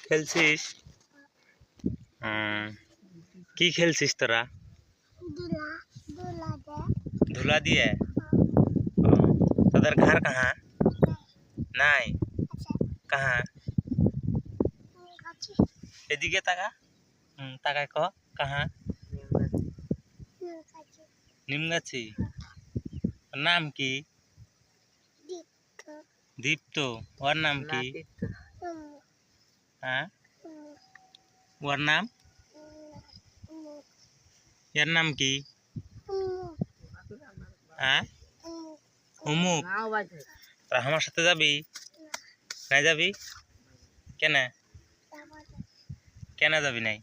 খেলছিস? কি খেলছিস তোরা? ধুলা দিয়ে। তোদের घर कहाँ? নাই कहाँ? এদিকে তাকা। তাকায় ক कहाँ? নিমগাছি। নাম কি? দীপ্ত। ওর নাম কি? হ্যাঁ, ওর নাম? এর নাম কি? হ্যাঁ, অমুক। তোরা আমার সাথে যাবি? নাই যাবি কেন? কেন যাবি নাই?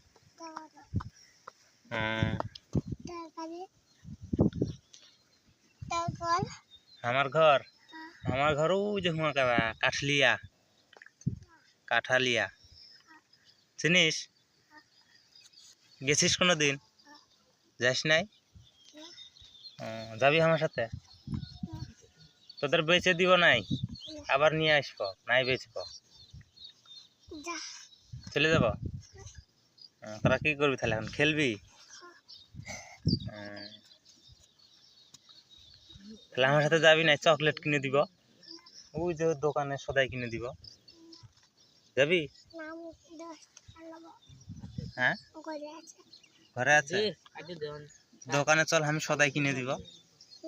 আমার ঘর? আমার ঘর ওই যে হুয়া কাঠলিয়া। কাঠালিয়া চিনিস? গেছিস কোনো দিন? যাস নাই? যাবি আমার সাথে? তোদের বেচে দিব নাই, আবার নিয়ে আসবো। নাই বেচব, চলে যাব। তোরা কি করবি তাহলে? এখন খেলবি? তাহলে আমার সাথে যাবি নাই? চকলেট কিনে দিব, ওই যে দোকানে সদাই কিনে দিব। যাবি? হ্যাঁ, ঘরে আছে। দোকানে চল, আমি সদাই কিনে দিব।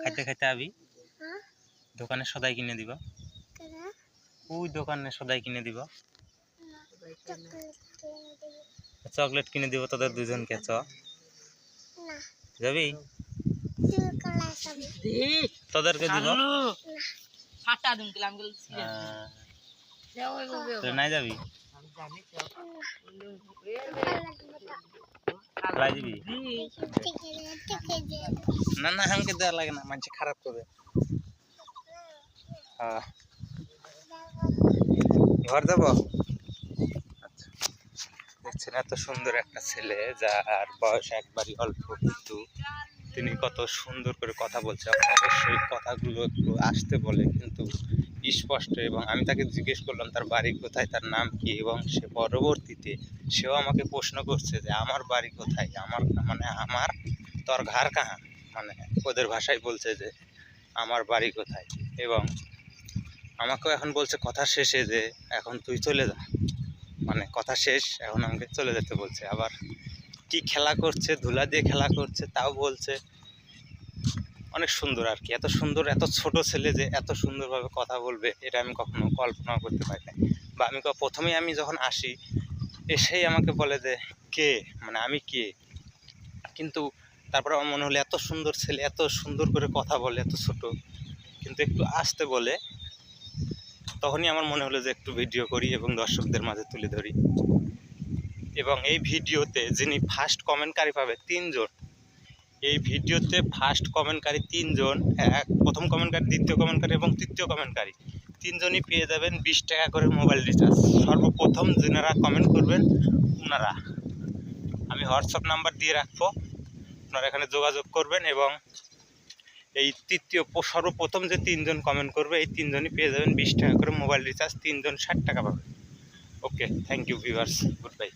খাইতে খাইতে আবি। দোকানে সদাই কিনে দিব, ওই দোকানে সদাই কিনে দিব। চকলেট কিনে দিব তোদের দুজনকে। চ যাবি? তোদেরকে দিব। নাই যাবি? না না, আমাকে দেওয়া লাগে না, মানুষ খারাপ করবে। ঘর যাব। আচ্ছা, দেখছেন এত সুন্দর একটা ছেলে, যার বয়স একবারই অল্প, কিন্তু তিনি কত সুন্দর করে কথা বলছে। অবশ্যই কথাগুলো একটু আসতে বলে, কিন্তু স্পষ্ট। এবং আমি তাকে জিজ্ঞেস করলাম তার বাড়ি কোথায়, তার নাম কি, এবং সে পরবর্তীতে সেও আমাকে প্রশ্ন করছে যে আমার বাড়ি কোথায়, আমার তোর ঘর কাহা, মানে ওদের ভাষায় বলছে যে আমার বাড়ি কোথায়। এবং আমাকেও এখন বলছে কথা শেষে যে এখন তুই চলে যা, মানে কথা শেষ, এখন আমাকে চলে যেতে বলছে। আবার কি খেলা করছে, ধুলা দিয়ে খেলা করছে তাও বলছে। অনেক সুন্দর আর কি, এত সুন্দর, এত ছোট ছেলে যে এত সুন্দরভাবে কথা বলবে, এটা আমি কখনো কল্পনাও করতে পারি না। বা আমি প্রথমেই আমি যখন আসি, এসেই আমাকে বলে যে কে, মানে আমি কে। কিন্তু তারপরে আমার মনে হলো এত সুন্দর ছেলে, এত সুন্দর করে কথা বলে, এত ছোট, কিন্তু একটু আসতে বলে। তখনই আমার মনে হলো যে একটু ভিডিও করি এবং দর্শকদের মাঝে তুলে ধরি। এবং এই ভিডিওতে যিনি ফার্স্ট কমেন্টকারী পাবে 3 জন, এই ভিডিওতে ফার্স্ট কমেন্টকারী 3 জন, প্রথম কমেন্টকারী, দ্বিতীয় কমেন্টকারী এবং তৃতীয় কমেন্টকারী, 3 জনই পেয়ে যাবেন 20 টাকা করে মোবাইল রিচার্জ। সর্বপ্রথম যারা কমেন্ট করবেন ওনারা, আমি হোয়াটসঅ্যাপ নাম্বার দিয়ে রাখবো, আপনারা এখানে যোগাযোগ করবেন। এবং এই সর্বপ্রথম যে 3 জন কমেন্ট করবে, এই 3 জনই পেয়ে যাবেন 20 টাকা করে মোবাইল রিচার্জ। 3 জন 60 টাকা পাবে। Okay, thank you viewers, good bye.